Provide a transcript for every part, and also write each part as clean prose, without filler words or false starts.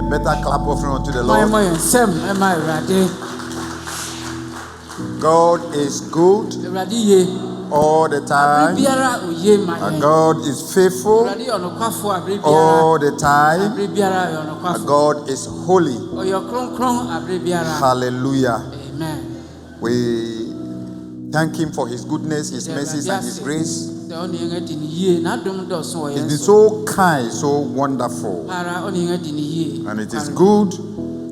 better clap offering unto the Lord. God is good all the time. And God is faithful all the time. And God is holy. Hallelujah. Amen. We thank Him for His goodness, His mercies, and His grace. He's been so kind, so wonderful. And it is good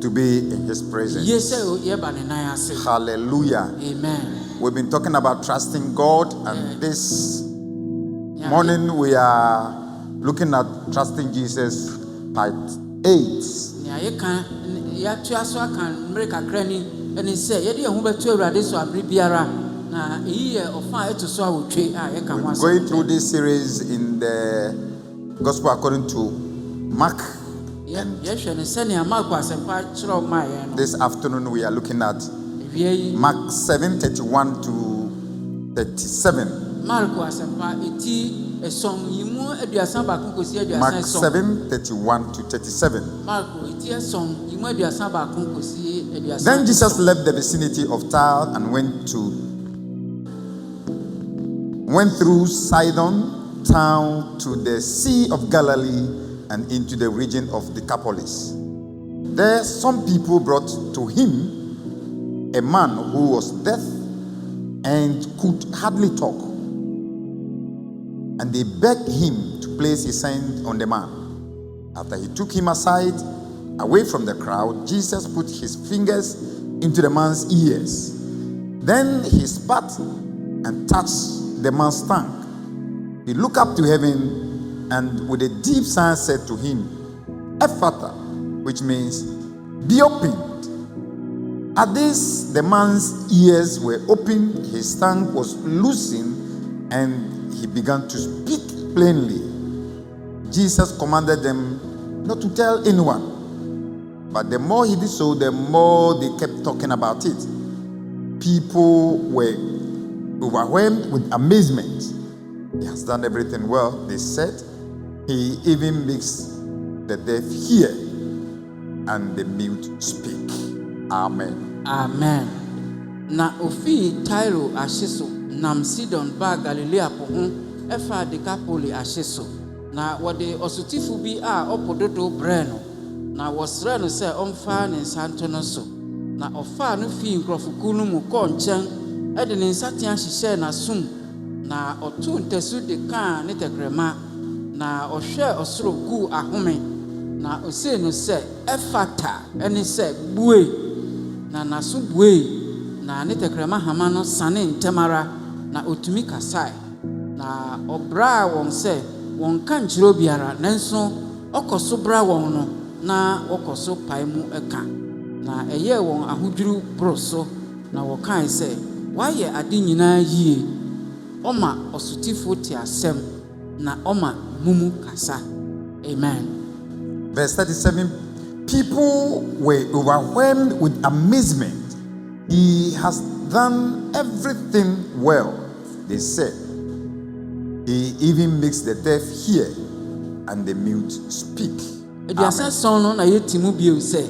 to be in His presence. Hallelujah. Amen. We've been talking about trusting God, and this morning we are looking at trusting Jesus part 8. We're going through this series in the Gospel according to Mark. This afternoon we are looking at Mark 7:31 to 37. Mark 7:31 to 37. Then Jesus left the vicinity of Tyre and went through Sidon town to the Sea of Galilee and into the region of Decapolis. There some people brought to him a man who was deaf and could hardly talk. And they begged him to place his hand on the man. After he took him aside, away from the crowd, Jesus put his fingers into the man's ears. Then he spat and touched the man's tongue. He looked up to heaven and with a deep sigh said to him, Ephphatha, which means, be opened. At this, the man's ears were opened, his tongue was loosened, and he began to speak plainly. Jesus commanded them not to tell anyone. But the more he did so, the more they kept talking about it. People were overwhelmed with amazement. He has done everything well, they said. He even makes the deaf hear and the mute speak. Amen. Amen. Na ofi Tyro ashiso nam Sidon ba Galilea po ho efa Decapoli ashiso na wode osotifu bi a opododo bre no na wosre no se omfa ne nsanto no so na ofa no fi nkrofoko no mu ko nchen e de ne nsate ahihye na sum na otu ntesu de kan ne tekrema na ohwe osoro gu ahome na ose no se Ephphatha ene se bue na naso bue na ne tekrema hama no sane ntemara na otumi kasai na obra won se won kan kiro biara nanso okoso bra won no na okoso paimu eka na eye won ahodwuru broso na wokan se waye ade nyina yie oma osotifo ti asem na oma mumu kasa. Amen. Verse 37, people were overwhelmed with amazement. He has done everything well, they said. He even makes the deaf hear and the mute speak. Amen. Na yetimu bio se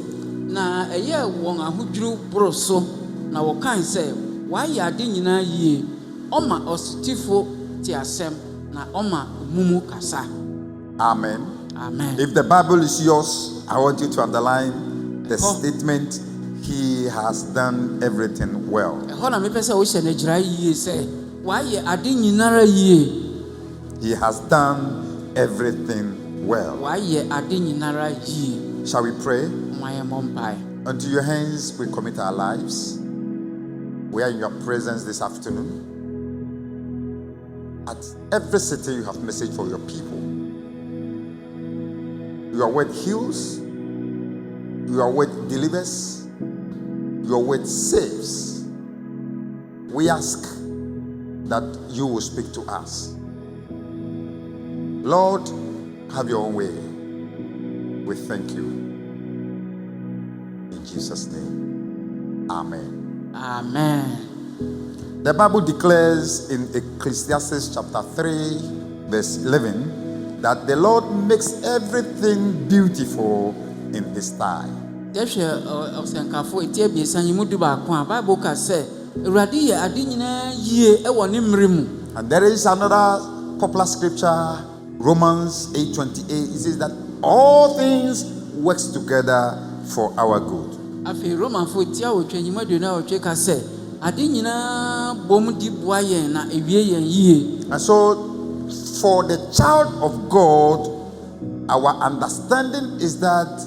na eye won ahodwuru broso na wokan se waye ade nyina yie oma osotifo ti asem na oma mumu kasa. Amen. Amen. If the Bible is yours, I want you to underline the statement, he has done everything well. He has done everything well. Shall we pray? Unto your hands we commit our lives. We are in your presence this afternoon. At every city you have message for your people. Your word heals. Your word delivers. Your word saves. We ask that you will speak to us. Lord, have your own way. We thank you. In Jesus' name. Amen. Amen. The Bible declares in Ecclesiastes chapter 3, verse 11, that the Lord makes everything beautiful in his thigh. Osenkafo etie biesa nyimudu ba kwa Bible ka say Awurade ye ade nyina yie e wo ne mmere mu. And there is another popular scripture, Romans 8:28. It says that all things works together for our good. Afi Roman fo tia wo twanyimadu na wo twe ka say ade nyina bom di boa yen na ewie yen yie. And so for the child of God, our understanding is that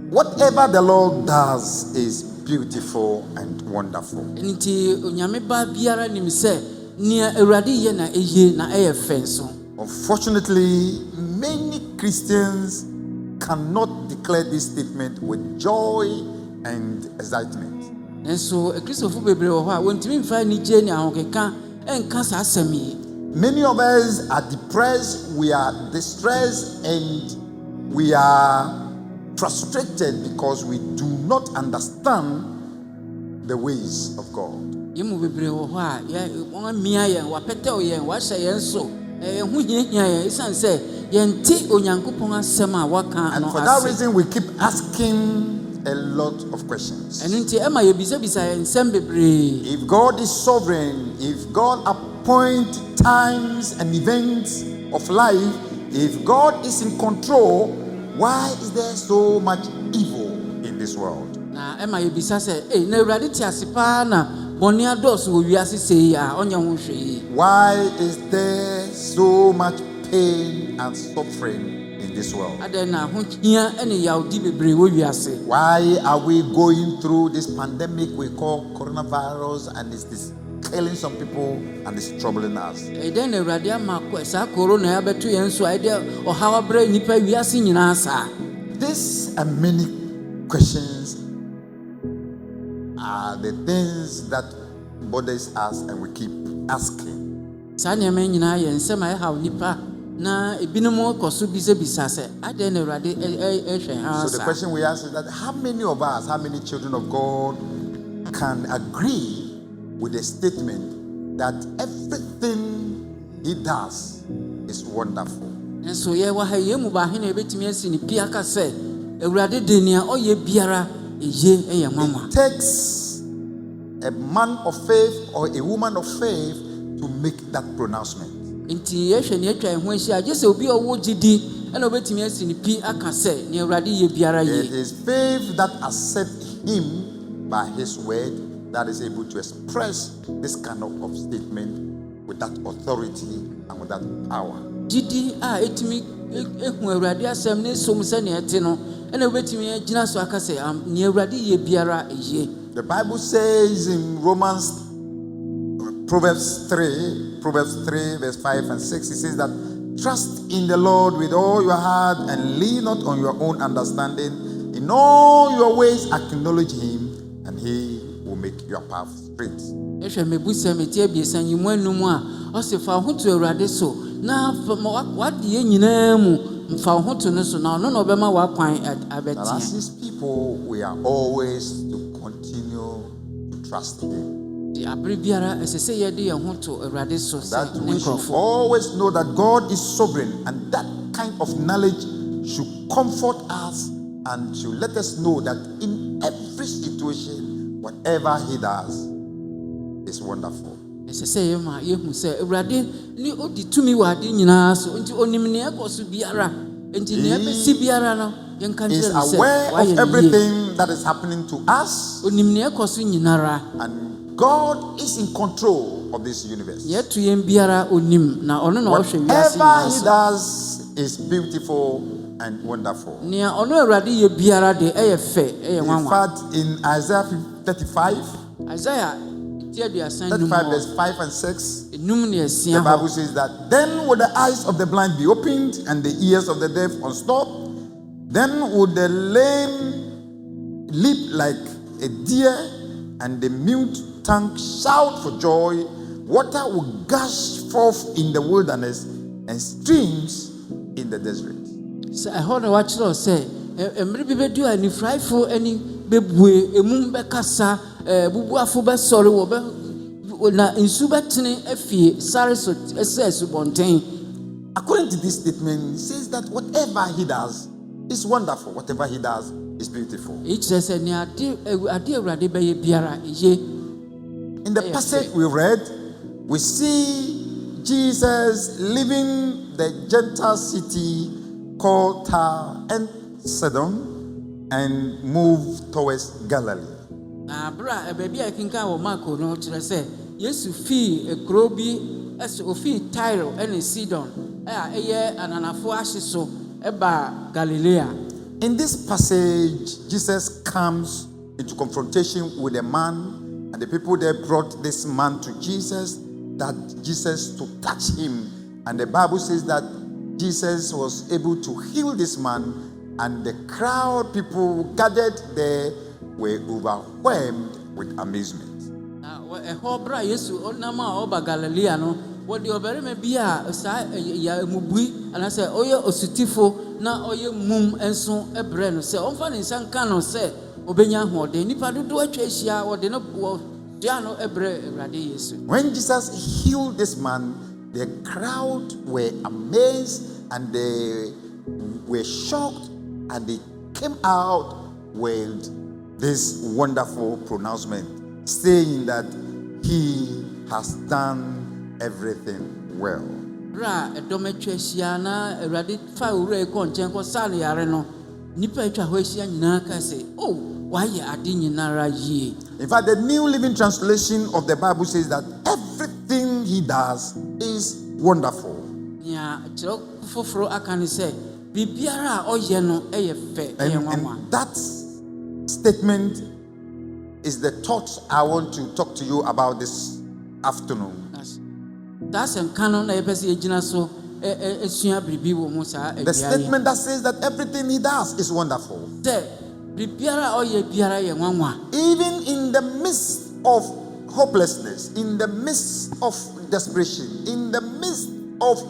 whatever the Lord does is beautiful and wonderful. Nti onyame ba biara nim say nia Awurade ye na eye na eye fenso. Unfortunately, many Christians cannot declare this statement with joy and excitement. Enso Christopher bebre wo ha wontimi mfa ni je ni ahokeka enka sa asem yi. Many of us are depressed, we are distressed, and we are frustrated because we do not understand the ways of God. Yemu bebre wo ha ya won mia ye wapete o ye wa hye ye so hu hiahia ye isan say ye nti onyankopon asem a waka no. And for that reason we keep asking a lot of questions. Enu nti ema ye bisa ye nsem bebre. If God is sovereign, if God appoints times and events of life, if God is in control, why is there so much evil in this world? Na ema ye bisa say na Awurade ti asepa na boni ados wo wiase sei a onya ho hwe. Why is there so much pain and suffering in this world? Adena ho hia ene yaudi bebre wo wiase. Why are we going through this pandemic we call coronavirus, and it's this killing some people and it's troubling us? Eden Awurade amakọ sa corona ya beto yen so ide ohawa bra nipa wiase nyina sa. These and many questions are the things that bothers us, and we keep asking. Sa nyama nyina ye nsem a ha nipa na ebinom koso bisa se ade na Awurade ehwe ha sa. So the question we ask is that how many of us, how many children of God can agree with the statement that everything he does is wonderful? And so ye wa ha ye mu ba he na ebetimi asi ni pia ka se Awurade de nia oye biara eye eye mama. It takes a man of faith or a woman of faith to make that pronouncement. Inti ye hwe ne atwa ho ahia je se obi owo gidi na obetimi asi ni pi aka se ni Awurade ye biara ye. It is faith that accepts him by his word that is able to express this kind of statement with that authority and with that power. Gidi a etimi ehu Awurade asem ne som se ne ete no na obetimi agina so aka se ni Awurade ye biara eye. The Bible says in Proverbs 3 verse 5 and 6, it says that trust in the Lord with all your heart and lean not on your own understanding. In all your ways acknowledge him, and he will make your path straight. Ehwe mebusa metie biesa nyimu anum a osifa ho to Awurade so na wade ye nyina mu mfa ho to no so na ono no bema wa kwan abeti. As his people, we are always to continue to trust him. Di abre biara esese ye de ye ho to Awurade so say That we should always know that God is sovereign, and that kind of knowledge should comfort us and should let us know that in every situation, whatever he does is wonderful. Esese ye ma ye hu say Awurade ni odi tumi wa de nyina so nti onim ne ekoso biara nti ne ebesi biara no ye kan He is tell say aware of everything that is happening to us, onim ne ekoso nyinara. and God is in control of this universe. Yetu yen biara onim na ono na ohwe wiase Whatever he does is beautiful and wonderful. nia ono Awurade ye biara de eye fe eye In nwanwa. fact, in Isaiah 35 Isaiah 35 verse 5 and 6, enum ne the asia Bible says that then would the eyes of the blind be opened and the ears of the deaf unstopped. Then would the lame leap like a deer and the mute tongue shout for joy. Water will gush forth in the wilderness and streams in the desert. say I heard what you say emre bi bedu ani fraifo ani bebue emum be kasa bubuafo be sori wo be na insu betene afie sare so esesu bonten. According to this statement, it says that whatever he does is wonderful. Whatever he does is beautiful. In the passage we read, we see Jesus leaving the Gentile city called Tyre and Sidon and moved towards Galilee. Yesu fi ekrobi ofi Tyre and Sidon ananafo ahyeso eba Galilea. In this passage, Jesus comes into confrontation with a man, and the people there brought this man to Jesus, that Jesus to touch him. And the Bible says that Jesus was able to heal this man, and the crowd, people gathered there, were overwhelmed with amazement. Yesu onama oba Galilea no wodi obereme bia sa ya mubui anase oye osutifo na oye mum enso ebre no se onfa ne nsanka no se obenya hode nipa dodo atwa hia wode no dia no ebre Ewrade Yesu. When Jesus healed this man, the crowd were amazed and they were shocked, and they came out with this wonderful pronouncement, saying that he has done everything well. Ra edometwa hia na Ewrade fa ure ko nchen ko sale yare no nipa atwa ho hia nyina ka say, oh, why ade nyinara yie. In fact, the New Living Translation of the Bible says that everything he does is wonderful. Yeah, foforo akani say bibiara oye no eye fe And that statement is the thought I want to talk to you about this afternoon. That's a canon. The statement that says that everything he does is wonderful. Even in the midst of hopelessness, in the midst of desperation, in the midst of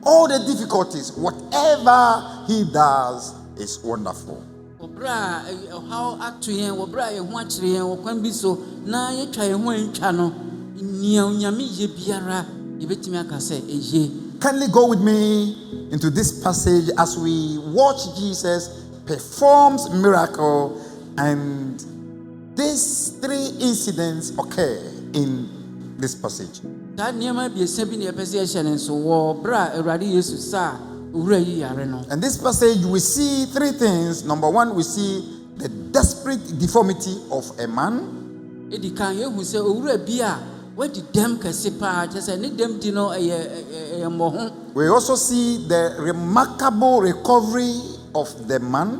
all the difficulties, whatever he does is wonderful. Kindly go with me into this passage as we watch Jesus performs miracle, and these three incidents occur in this passage. And this passage we see three things. Number one, we see the desperate deformity of a man. We also see the remarkable recovery of the man.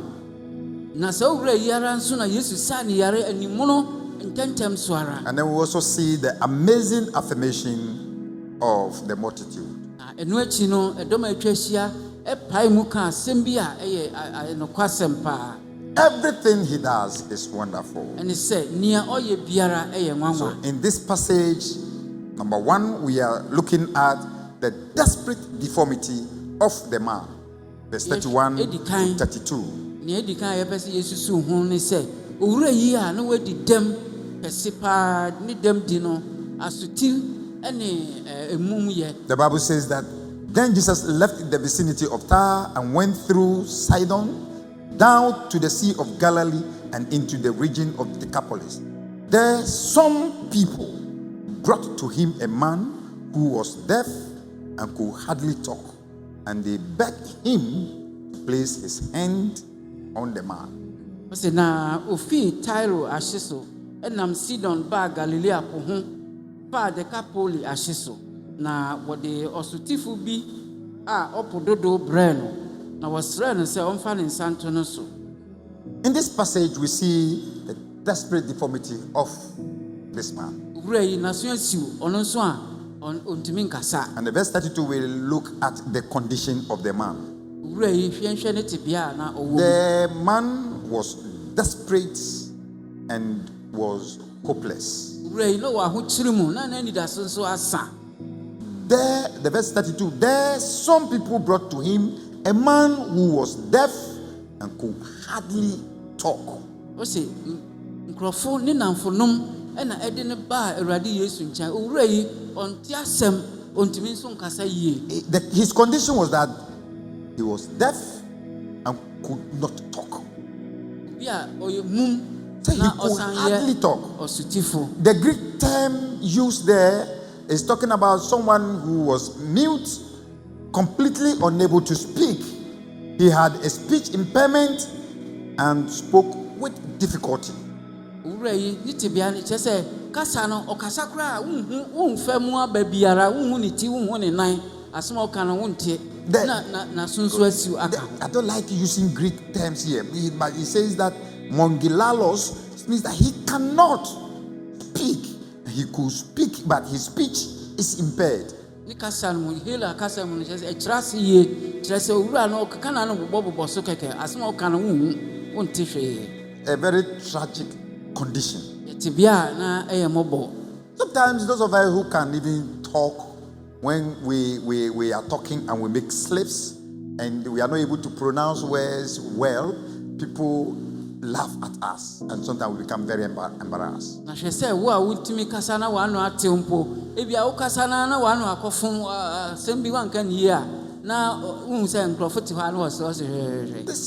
And then we also see the amazing affirmation of the multitude. Everything he does is wonderful. So in this passage, number one, we are looking at the desperate deformity of the man. Verse 31 to 32. The Bible says that then Jesus left the vicinity of Tyre and went through Sidon, down to the Sea of Galilee and into the region of Decapolis. There some people brought to him a man who was deaf and could hardly talk, and they begged him to place his hand on the man. Enam Sidon ba Galilea po ho ba Decapoli ahyeso na wode osutifu bi a opododo bre no na wasre no se omfa ne nsanto no so. In this passage we see the desperate deformity of this man. Ure na so asiu ono so a ontimi nkasa. And the verse 32 will look at the condition of the man. Ure hwenhwe ne tibia na owo. The man was desperate and was hopeless. There, the verse 32, there some people brought to him a man who was deaf and could hardly talk. His condition was that he was deaf and could not talk. Bia oye mum Say he na could osan hardly ye talk. osutifo. The Greek term used there is talking about someone who was mute, completely unable to speak. He had a speech impairment and spoke with difficulty. Owura yi ni tibia ni chese kasa no okasa kra wonfa mu aba biara wonhu ni ti wonhu ni nan asema okana wontie na sunsu asiu aka. I don't like using Greek terms here, but he says that mongilalos means that he cannot speak. He could speak, but his speech is impaired. Ni kasa no hela kasa mu chese echirase ye chese owura no okana no bobo so keke asema okana wonhu wontie hwe. A very tragic condition. Sometimes those of us who can even talk, when we are talking and we make slips and we are not able to pronounce words well, people laugh at us and sometimes we become very embarrassed. This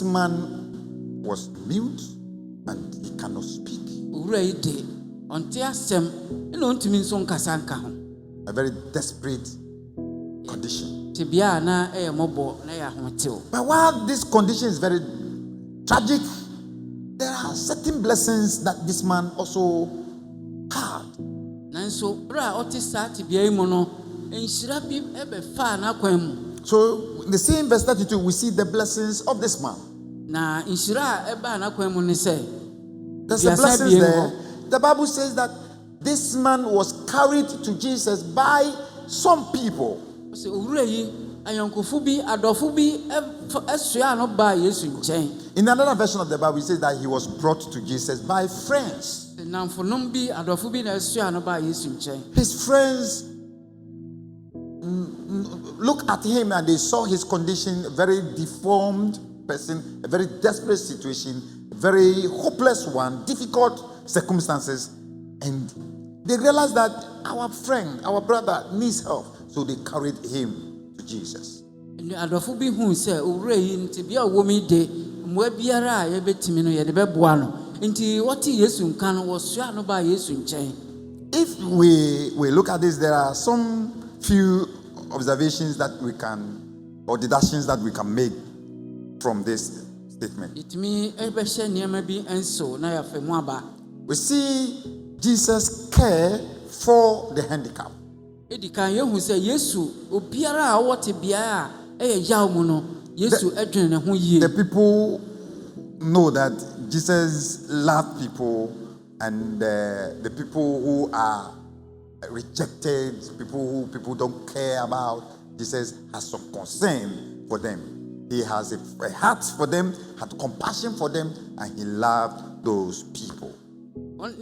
man was mute and he cannot speak. A very desperate condition. But while this condition is very tragic, there are certain blessings that this man also had. So in the same verse 32, we see the blessings of this man. There's a blessing there. The Bible says that this man was carried to Jesus by some people. In another version of the Bible, it says that he was brought to Jesus by friends. His friends looked at him and they saw his condition, a very deformed person, a very desperate situation, very hopeless one, difficult circumstances, and they realized that our friend, our brother needs help, so they carried him to Jesus. If we look at this, there are some few observations that we can, or deductions that we can make from this statement. We see Jesus care for the handicapped. The people know that Jesus loved people, and the people who are rejected, people who people don't care about, Jesus has some concern for them. He has a heart for them, had compassion for them, and he loved those people. That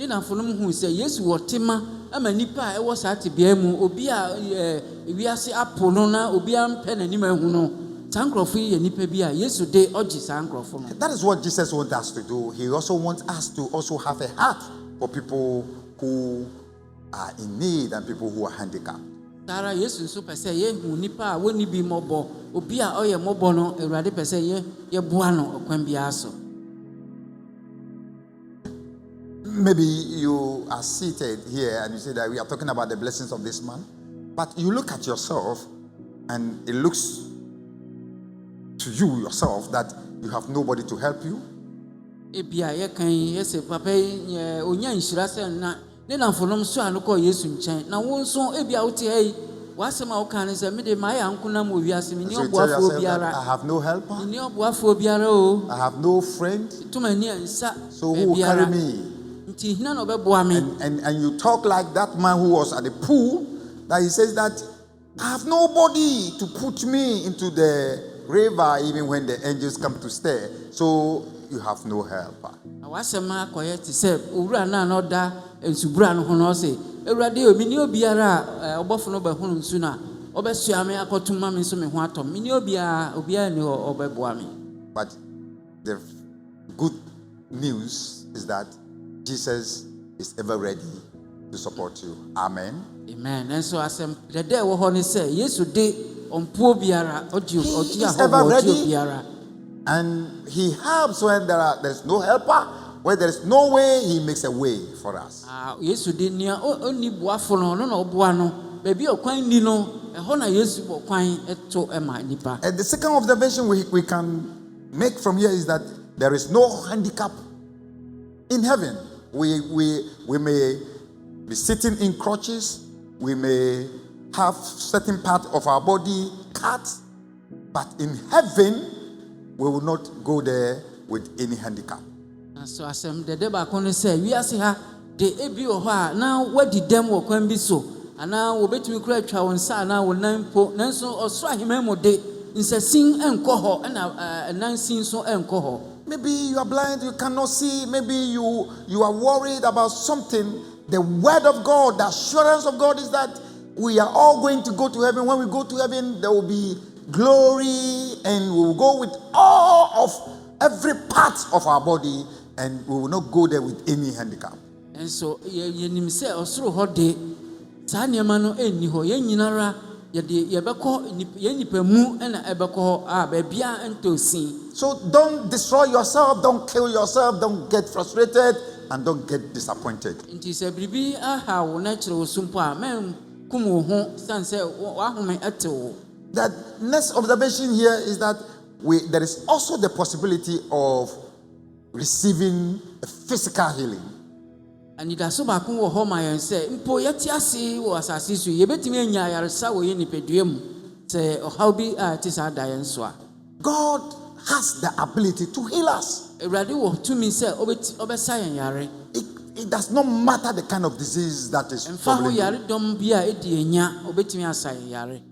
is what Jesus wants us to do. He also wants us to also have a heart for people who are in need and people who are handicapped. Maybe you are seated here and you say that we are talking about the blessings of this man, but you look at yourself and it looks to you yourself that you have nobody to help you. So you tell yourself that I have no helper, I have no friend, so who will carry me? And you talk like that man who was at the pool, that he says that I have nobody to put me into the river even when the angels come to stay, so you have no helper. But the good news is that Jesus is ever ready to support you. Amen. Amen. And so as the day we say, yes, today on poor biara, he is ever ready And he helps when there's no helper. Where there is no way, he makes a way for us. Yesu de nia oni boafo no no oboa no bebi okwan ni no ehọ na Yesu bokwan eto ema nipa. And the second observation we can make from here is that there is no handicap in heaven. We may be sitting in crutches, we may have certain part of our body cut, but in heaven we will not go there with any handicap. So asem de ba kono say wi ase ha de ebi wo ha na wadi dem wo kwan bi so ana wo betumi kura atwa won sa na wo nan po nanso oso ahema mo de nsasin enko ho na nansin so enko ho. Maybe you are blind, you cannot see, maybe you are worried about something. The word of God, the assurance of God is that we are all going to go to heaven. When we go to heaven, there will be glory, and we will go with all of every part of our body, and we will not go there with any handicap. And so ye nim say osoro ho de sa niema no enni ho ye nyinara ye beko ye nipa mu na ebeko a ba bia entosin. So don't destroy yourself, don't kill yourself, don't get frustrated, and don't get disappointed. Nti se bribi aha wo na kire wo sumpo a men kum wo ho san se wa home etewo. That next observation here is that there is also the possibility of receiving a physical healing. And it has so back wo ho ma yen say mpo yeti ase wo asase so ye betimi anya yaresa wo ye nipaduam say how be tisa da yen so a. God has the ability to heal us. Erade wo tumi say obesa yen yare. It does not matter the kind of disease that is troubling you.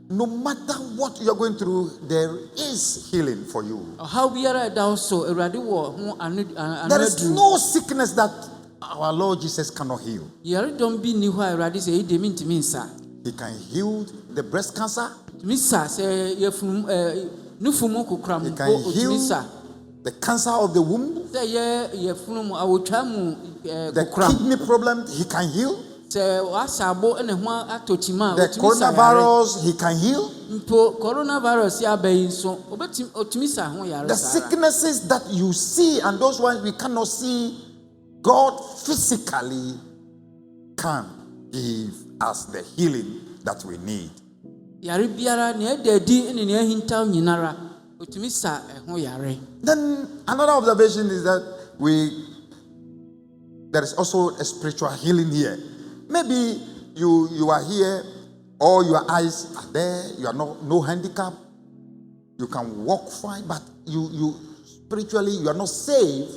No matter what you are going through, there is healing for you. There is no sickness that our Lord Jesus cannot heal. He can heal the breast cancer. He can heal the cancer of the womb. The kidney problem, he can heal. The coronavirus, he can heal. The sicknesses that you see and those ones we cannot see, God physically can give us the healing that we need. Then another observation is that there is also a spiritual healing here. Maybe you are here, all your eyes are there, you are no handicap, you can walk fine, but you spiritually you are not saved.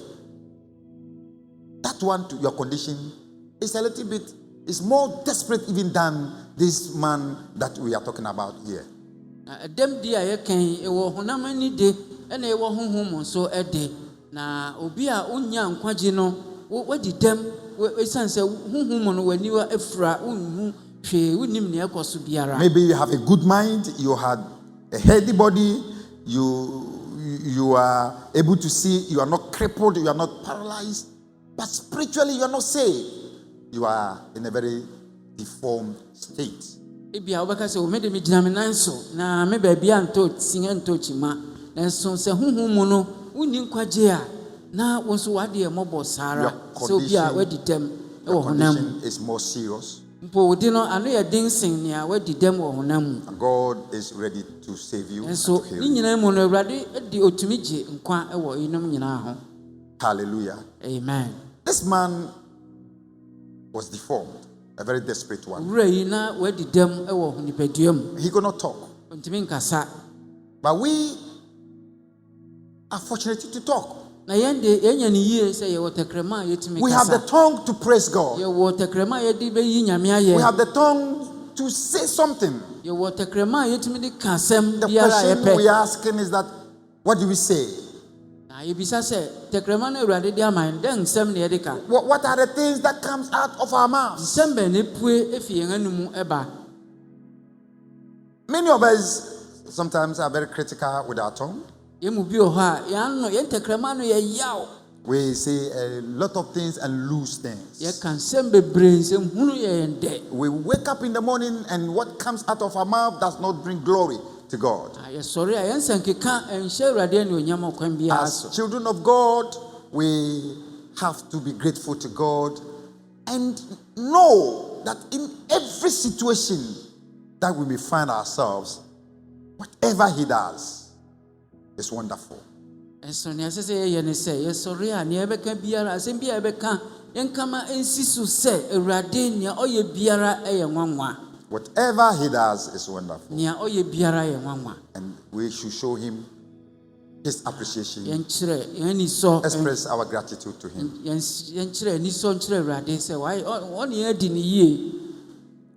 That one to your condition is a little bit, is more desperate even than this man that we are talking about here. Dem dia ye kan e wo honamani de e na e wo honhom so e de na obi a onya nkwaji no wadi dem we sanse honhom no wani wa afra unhu hwe unim ne ekoso biara. Maybe you have a good mind, you had a healthy body, you are able to see, you are not crippled, you are not paralyzed, but spiritually you are not saved. You are in a very deformed state. Ebia obaka se o mede me gina me nanso na me ba bia nto singa nto chima nanso se honhom no uni nkwaje a na wonso wade e mobo sara se obi a wadi dem e wo honam is more serious. Mpo wodi no ano ye dinsin ne a wadi dem wo honam. God is ready to save you. So ni nyina mu no awrade di otumi je nkwa e wo inum nyina ho. Hallelujah. Amen. This man was deformed. A very desperate one. He could not talk. But we are fortunate to talk. We have the tongue to praise God. We have the tongue to say something. The question we are asking is that, what do we say? What are the things that comes out of our mouths? Many of us sometimes are very critical with our tongue. We say a lot of things and lose things. We wake up in the morning and what comes out of our mouth does not bring glory to God. As children of God, we have to be grateful to God and know that in every situation that we may find ourselves, whatever He does is wonderful. Whatever He does is wonderful. And we should show Him His appreciation, express our gratitude to Him.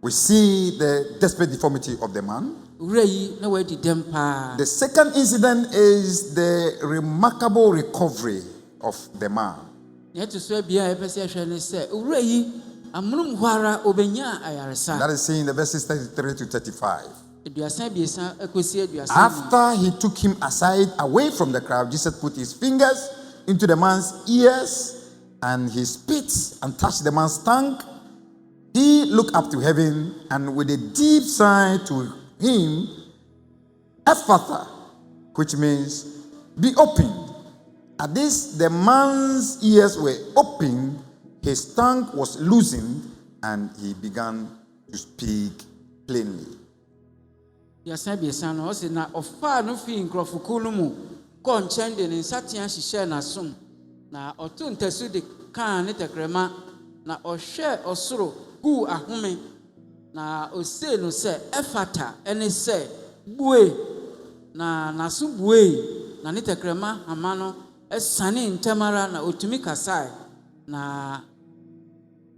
We see the desperate deformity of the man. The second incident is the remarkable recovery of the man. That is seen in the verses 33 to 35. After He took him aside away from the crowd, Jesus put His fingers into the man's ears and He spit and touched the man's tongue. He looked up to heaven and with a deep sigh to him, Ephphatha, which means be opened. At this, the man's ears were opened, his tongue was loosened, and he began to speak plainly. Na ose no se Ephphatha ene se bue na naso bue na ne tekrema ama no esane ntamara na otumi kasai na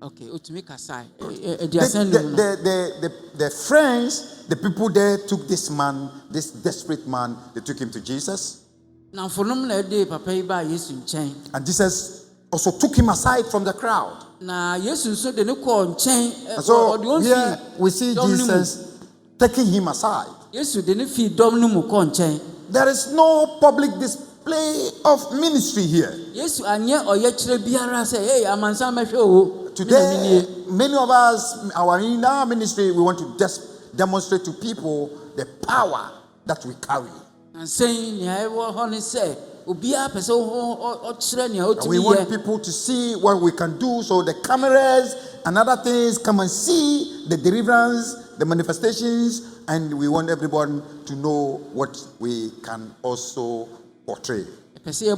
okay otumi kasai the friends, the people there took this man, this desperate man, they took him to Jesus. Na fonum na de papa yi ba Yesu nchen, and Jesus also took him aside from the crowd. Na Yesu so de ne ko nchen. So here we see Jesus taking him aside. Yesu de ne fi dom no mu ko nchen. There is no public display of ministry here. Yesu anye oye kire biara say hey amansa mehwe o. Today many of us in our ministry we want to demonstrate to people the power that we carry. And saying yeah ho say we want people to see what we can do, so the cameras and other things come and see the deliverance, the manifestations, and we want everyone to know what we can also portray. Jesus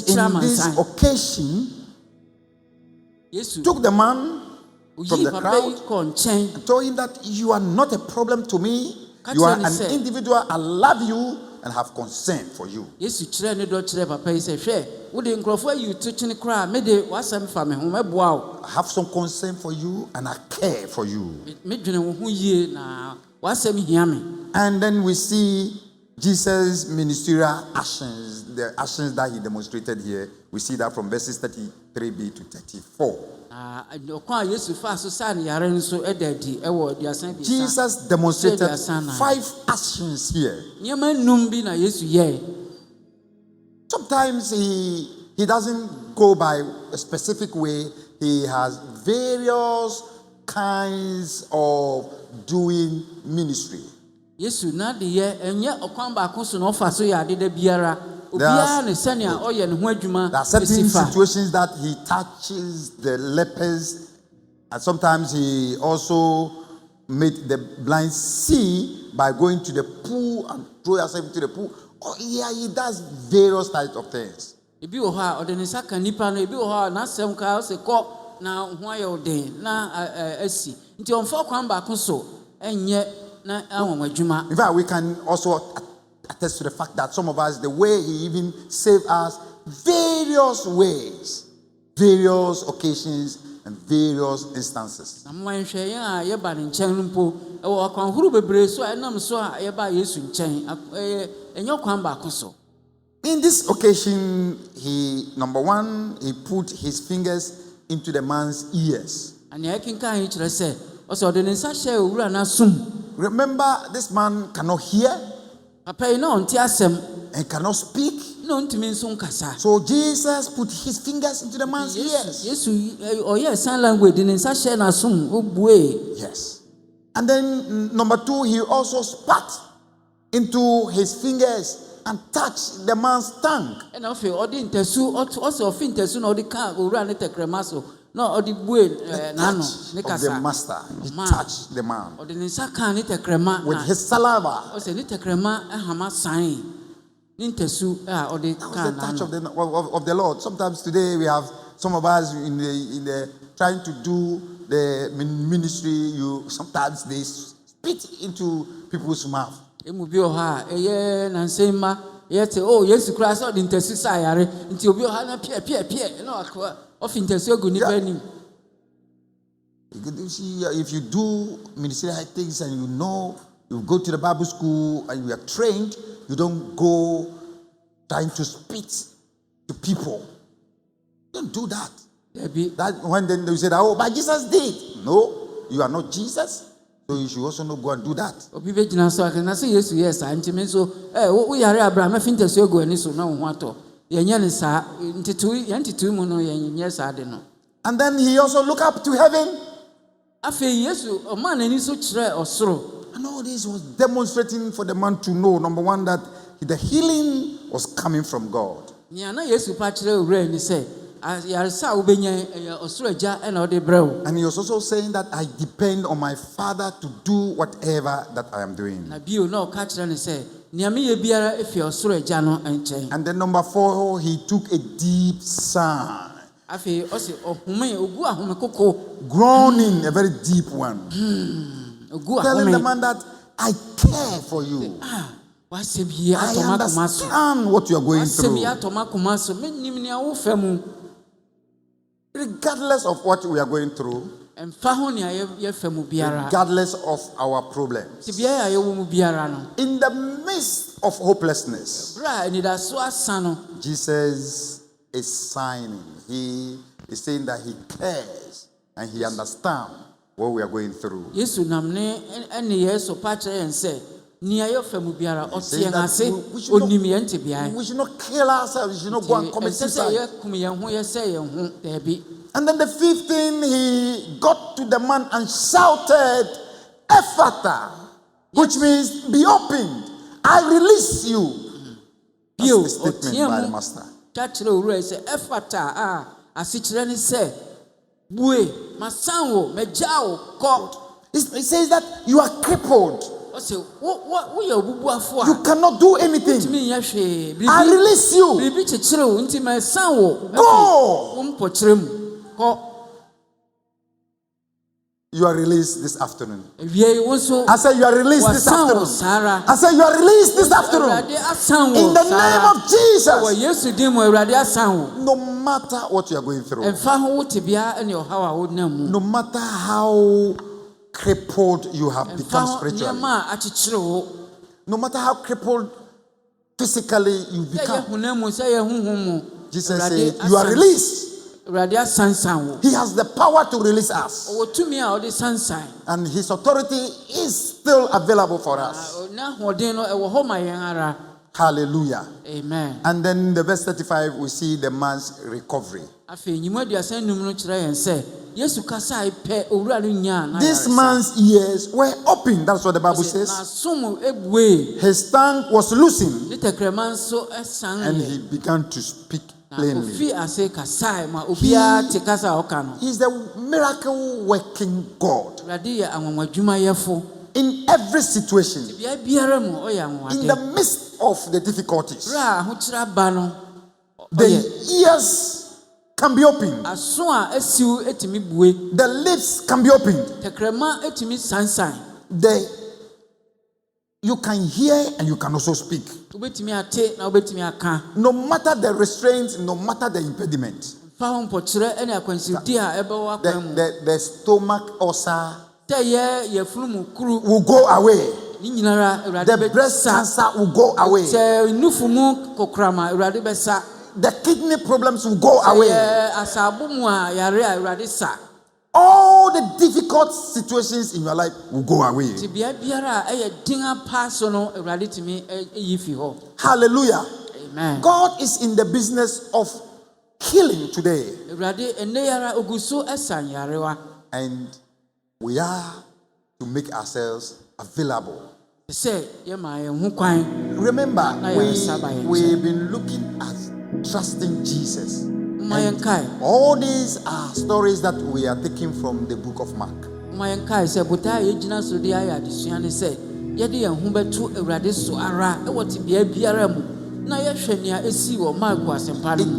in this occasion took the man from the crowd and told him that you are not a problem to me. You are an individual. I love you and have concern for you. I have some concern for you and I care for you. And then we see Jesus' ministerial actions, the actions that he demonstrated here. We see that from verses 33b to 34. Jesus demonstrated 5 actions here. Sometimes he doesn't go by a specific way. He has various kinds of doing ministry. There are certain situations that he touches the lepers, and sometimes he also made the blind see by going to the pool and throw yourself into the pool. Oh yeah, he does various types of things. In fact, we can also attest to the fact that some of us, the way he even saved us, various ways, various occasions, and various instances. In this occasion, number one, he put his fingers into the man's ears. Remember, this man cannot hear. and cannot speak. No ntumi nso nkasa. So Jesus put his fingers into the man's ears. Yesu oye sign language ne nsa hye na som obue. Yes. And then number 2, he also spat into his fingers and touched the man's tongue. And ofe odi ntesu also ofe ntesu na odi ka owura ne tekrema so. No odi bue na no ne kasa. Of the master, he touched the man Odi ne nsa ka ne tekrema with his saliva. O se ne tekrema ahama sign. Ne ntesu odi That ka was the na touch no. of the Lord. Sometimes today we have some of us in the trying to do the ministry. Sometimes they spit into people's mouth. Emu bi oha eye na nsema yete Yesu Christ odi ntesu sa yare nti obi oha na pie na ofi ntesu egu ni bani. You see, if you do ministerial things and you go to the Bible school and you are trained, you don't go trying to spit to people. Don't do that. That when then they say, "Oh, but Jesus did." No, you are not Jesus, so you should also not go and do that. Obi be jina so aka na say Yesu yes antime so wo yare Abraham afi ntesu egu ani so na wo ho ato. Yenye ne sa ntitu mu no yenye sa de no. And then he also looked up to heaven. Afi Yesu o man ani so kire osoro. And all this was demonstrating for the man to know, number 1, that the healing was coming from God. Nia na Yesu pa kire owura ni say yaresa ubenya osoro agya e na odi brew. And he was also saying that I depend on my Father to do whatever that I am doing. Na bio na o ka kire ni say nia me ye biara efi osoro agya no enchen. And then number 4, he took a deep sigh. Afi o se ohume ogu ahome koko. Groaning, a very deep one. Telling the man that I care for you. I understand what you are going through. Regardless of what we are going through, regardless of our problems, in the midst of hopelessness, Jesus is signing. He is saying that he cares and he understands what we are going through. Yesu namne ene Yesu pa kire yen se nia yo famu biara otie ngase onim ye nte bia. We should not kill ourselves. We should not go and commit suicide. And then the 5th thing, he got to the man and shouted, "Ephata," which means be opened. I release you. That's the statement by the master. Kachire owura se Ephata asikire ni se bue masanwo mejao ko. It says that you are crippled. You cannot do anything. I release you. Go. You are released this afternoon. I say you are released this afternoon. I say you are released this afternoon. In the name of Jesus. No matter what you are going through. No matter how crippled you have become spiritually. No matter how crippled physically you become. Jesus said, you are released. He has the power to release us. And his authority is still available for us. Hallelujah. Amen. And then in the verse 35, we see the man's recovery. This man's ears were open. That's what the Bible says. His tongue was loosened. And he began to speak plainly. He's the miracle working God. In every situation, in the midst of the difficulties, the ears can be opened. The lips can be opened. You can hear and you can also speak. No matter the restraints, no matter the impediment. The stomach ulcer will go away. The breast cancer will go away. The kidney problems will go away. all the difficult situations in your life will go away. Ti bia biara a ɛyɛ dinga pa so no Awurade tumi ɛyi fi hɔ. Hallelujah. Amen. God is in the business of healing today. Awurade ene yara oguso ɛsan yarewa. And we are to make ourselves available. Sɛ yɛma yɛn ho kwan. Remember, we've been looking at trusting Jesus. All these are stories that we are taking from the book of Mark. It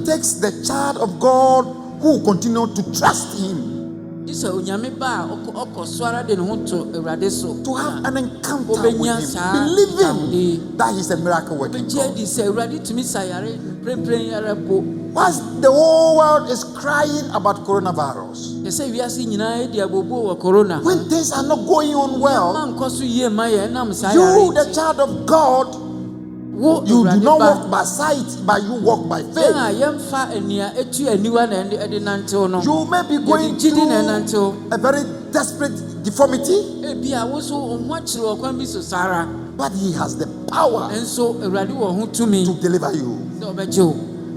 takes the child of God who continue to trust Him to have an encounter with Him, believing that He's a miracle working God. Whilst the whole world is crying about coronavirus, when things are not going on well, you, the child of God, you do not walk by sight, but you walk by faith. You may be going through a very desperate deformity, but He has the power to deliver you.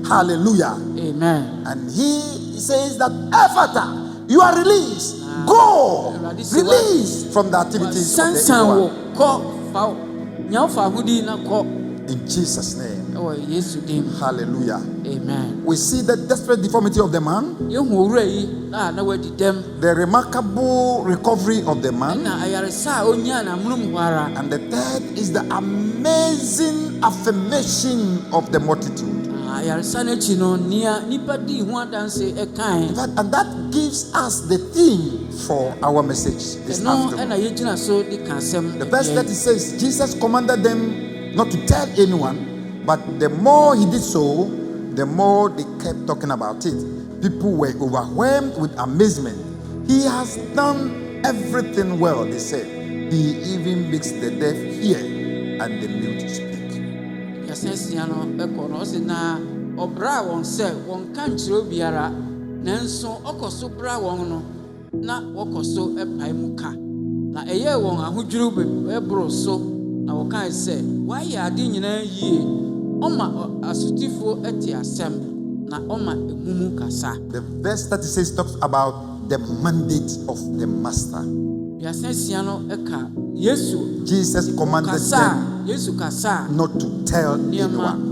Hallelujah. Amen. And He says that Ephata, you are released. Go. Release from the activities of the evil one. In Jesus' name. Hallelujah. Amen. We see the desperate deformity of the man, the remarkable recovery of the man, and the third is the amazing affirmation of the multitude. And that gives us the theme for our message this afternoon. The verse 30 says, Jesus commanded them not to tell anyone, but the more He did so, the more they kept talking about it. People were overwhelmed with amazement. He has done everything well, they said. He even makes the deaf hear and the mute speak. The verse 36 talks about the mandate of the master. Jesus commanded them not to tell anyone.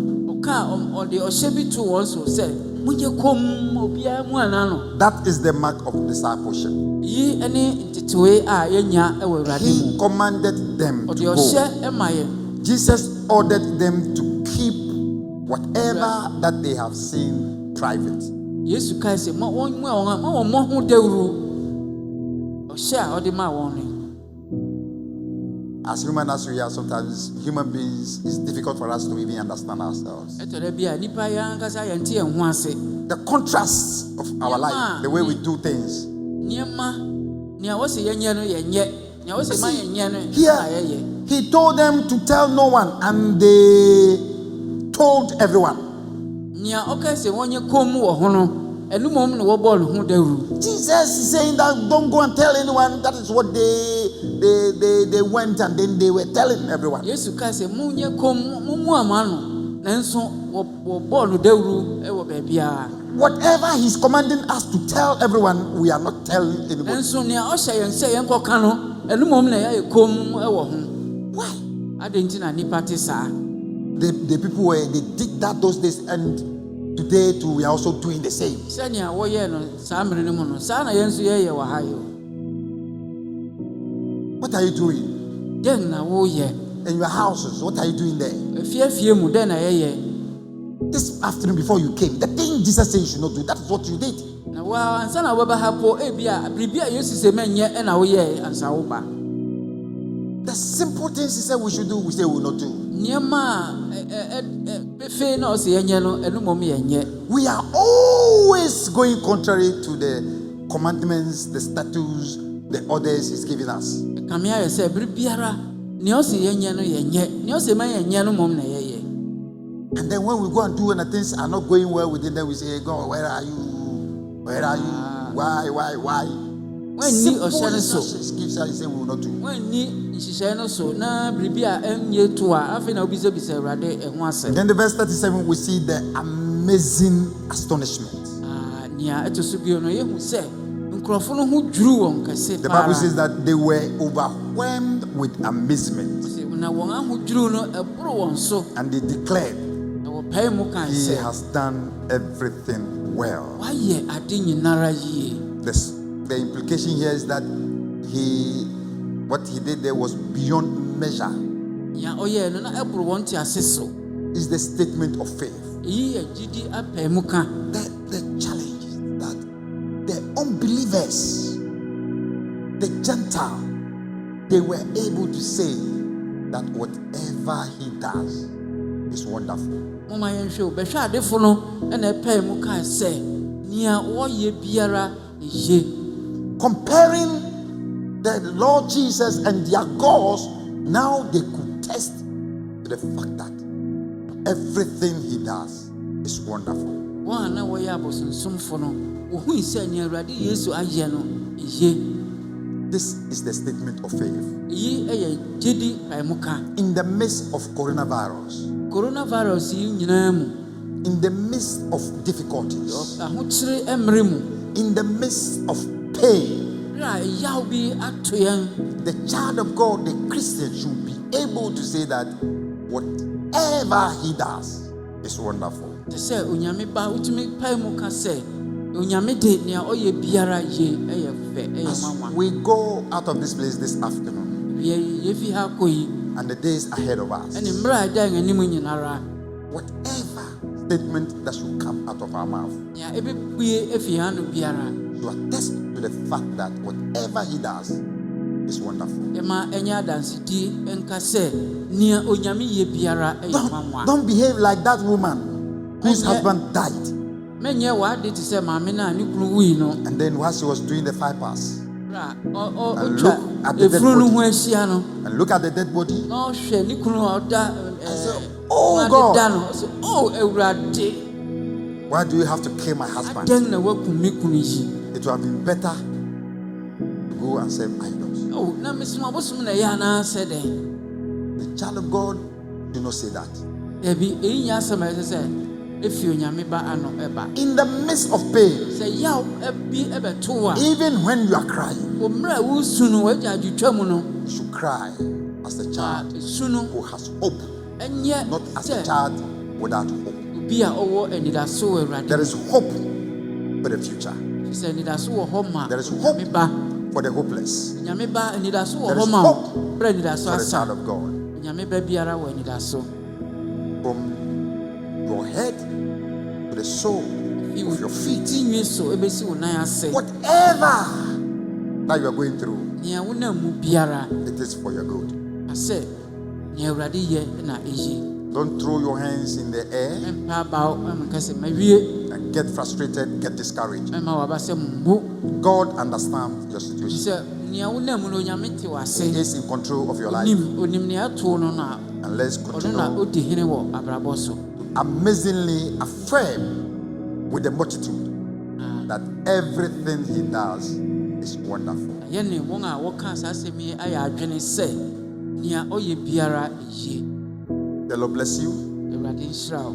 That is the mark of discipleship. He commanded them to go. Jesus ordered them to keep whatever that they have seen private. As human as we are, sometimes human beings, it's difficult for us to even understand ourselves. The contrast of our life, the way we do things. Here, He told them to tell no one, and they told everyone. Jesus is saying that don't go and tell anyone. That is what they went, and then they were telling everyone. Whatever He's commanding us to tell everyone, we are not telling anyone. Why? The people they did that those days, and today too we are also doing the same. What are you doing? In your houses, what are you doing there? This afternoon before you came, the thing Jesus said you should not do, that is what you did. The simple things He said we should do, we say we will not do. We are always going contrary to the commandments, the statutes, the orders He's giving us. And then when we go and do and things are not going well within them, we say, hey, God, where are you? Where are you? Why? Simple instructions. Give her, he said, we will not do. When ni nhyehyɛ no so na biribi a ɛnyɛ to a afei na obisabisa Awurade ɛho asɛm. Then the verse 37 we see the amazing astonishment. Nia ɛto so bio no yɛhu sɛ nkurɔfo no ho dwiru wɔn kɛse The Bible says that they were overwhelmed with amazement. Na wɔn ho dwiru no ɛboro wɔn so. And they declared, Na wɔpae mu kan he sɛ has done everything well. wayɛ ade nyinara yie. The implication here is that what he did there was beyond measure. Nia ɔyɛ no na ɛboro wɔn te ase so. It's the statement of faith. Eyi yɛ gyidi apae mu ka. The challenge is that the unbelievers, the Gentile, they were able to say that whatever he does is wonderful. Mama yɛnhwɛ o bɛhwɛ adefo no ɛna ɛpae mu ka sɛ nea wɔyɛ biara yie. Comparing the Lord Jesus and their gods, now they could test to the fact that everything he does is wonderful. Wɔn a na wɔyɛ abosonsomfo no wohui sɛ nea Awurade Yesu ayɛ no yie. This is the statement of faith. Eyi ɛyɛ gyidi pae mu ka. In the midst of coronavirus, Coronavirus yi nyinaa mu. in the midst of difficulties, Ahokyere mmere mu. in the midst of pain, Ra yaw bi ato yɛn. the child of God, the Christian, should be able to say that whatever he does is wonderful. Te sɛ onyame ba wotumi pae mu ka sɛ onyame de nea ɔyɛ biara yie ɛyɛ fɛ ɛyɛ As nwanwa. we go out of this place this afternoon Yɛfi ha kɔ yi and the days ahead of us, ɛne mmerɛ a ɛda yɛn anim nyinara whatever statement that should come out of our mouth, nea ɛbɛpue afi ha no biara to attest to the fact that whatever he does is wonderful. ɛma ɛnyɛ adansedi ɛnka sɛ nea onyame yɛ biara ɛyɛ nwanwa. Don't behave like that woman whose husband died, Mɛnyɛ w'ade te sɛ maame no a ne kunu wui no. and then while she was doing the 5 pass, Ra And ɔtwa look at the dead efunu no body. ho ahyia no and look at the dead body, na ɔhwɛ ne kunu a ɔda "Oh, ade God. da no ɔsɛ oh Awurade why do you have to kill my husband? adɛn na wakum me kunu yi. It would have been better to go and serve idols." Oh, na mesom abosom na ɛyɛ anaasɛ dɛn. The child of God do not say that. Dabi eyi nyɛ asɛm a ɛsɛ sɛ efi onyame ba ano ɛba. In the midst of pain, Sɛ yaw bi ɛbɛto a even when you are crying, wɔ mmerɛ a wosu no wɔagya adwotwa mu no you should cry as a a child esu no who has hope, ɛnyɛ not as a sɛ child without hope. obi a ɔwɔ anidaso wɔ Awurade. There is hope for the future. Sɛ anidaso wɔ hɔ ma There is hope onyame ba. for the hopeless, Onyame ba anidaso wɔ There hɔ is ma hope wo. Brɛ anidaso for the asa. child of God. Onyame ba biara wɔ anidaso. From your head to the sole of your feet, Ti nwi so ebesi wo nan ase. whatever that you are going through, Nea wonam mu biara it is for your good. asɛ nea Awurade yɛ na ɛyɛ. Don't throw your hands in the air Mpa abaw ɛmka sɛ mawie and get frustrated, get discouraged. ɛma waba sɛ mmu. God understands your situation. Sɛ nea wonam mu no Onyame te He w'ase. is in control of your life. Onim nea ɛtoo no na And let's ɔno na continue ɔdi hene wɔ abrabɔ so. amazingly affirm with the multitude that everything he does is wonderful. Ɛyɛ ne wɔn a wɔka saa asɛm yi ayɛ adwene sɛ nea ɔyɛ biara yie. The Lord bless you. Awurade nhyira wo.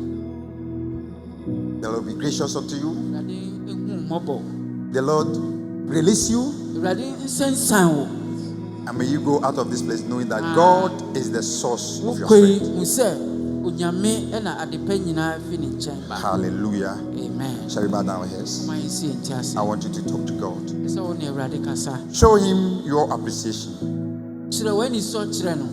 The Lord be gracious unto you. Awurade ehu mmɔbɔ. The Lord release you. Awurade nsensan wo. And may you go out of this place knowing that God is the source of your Wokɔ yi strength. hu sɛ Onyame ɛna adepa nyinaa fi ne nkyɛn ba. Hallelujah. Amen. Shall we bow down our heads? Ma yɛnsi yɛn ti ase. I want you to talk to God. Sɛ wo ne Awurade kasa. Show him your appreciation. Kyerɛ w'ani sɔ kyerɛ no.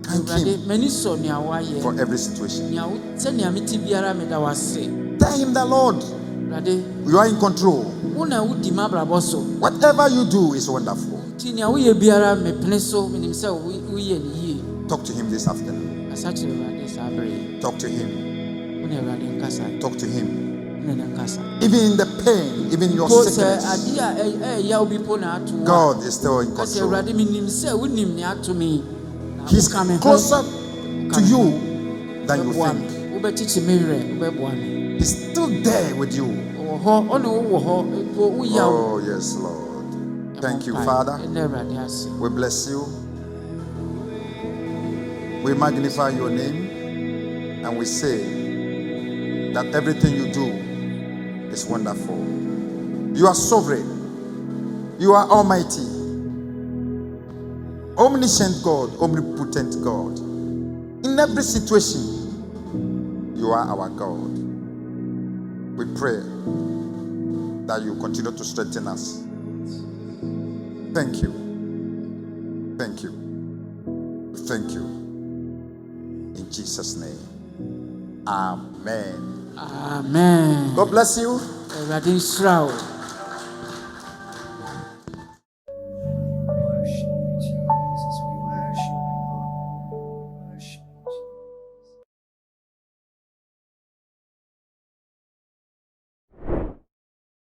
Thank Awurade him m'ani sɔ nea woayɛ. for every situation. Nea wo sɛnea mete biara meda wo ase. Tell him that, Lord, Awurade you are in control. wo na wodi m'abrabɔ so. Whatever you do is wonderful. Nti nea woyɛ biara mepene so menim sɛ woyɛ ne yie. Talk to him this afternoon. Kasa kyerɛ Awurade saa bere yi. Talk to him. Wo ne Awurade nkasa. Talk to him. Wo ne nkasa. Even in the pain, even in your Po sɛ sickness, adeɛ a ɛyɛ wo bi po na ato wo a, God is still in Kasi control. Awurade menim sɛ wonim nea ato me. Na He's woka me ho. closer to you than you Wobɛboa me. think. Wobɛkyekye me werɛ. Wobɛboa me. He's still there with you. Wɔ hɔ ɔne wo wɔ hɔ mpo woyaw. Oh, yes, Lord. Thank you, Father. We bless you. We magnify your name, and we say that everything you do is wonderful. You are sovereign. You are almighty. Omniscient God, omnipotent God. In every situation, you are our God. We pray that you continue to strengthen us. Thank you. Thank you. Thank you. In Jesus' name. Amen. Amen. God bless you. Radin Shrao.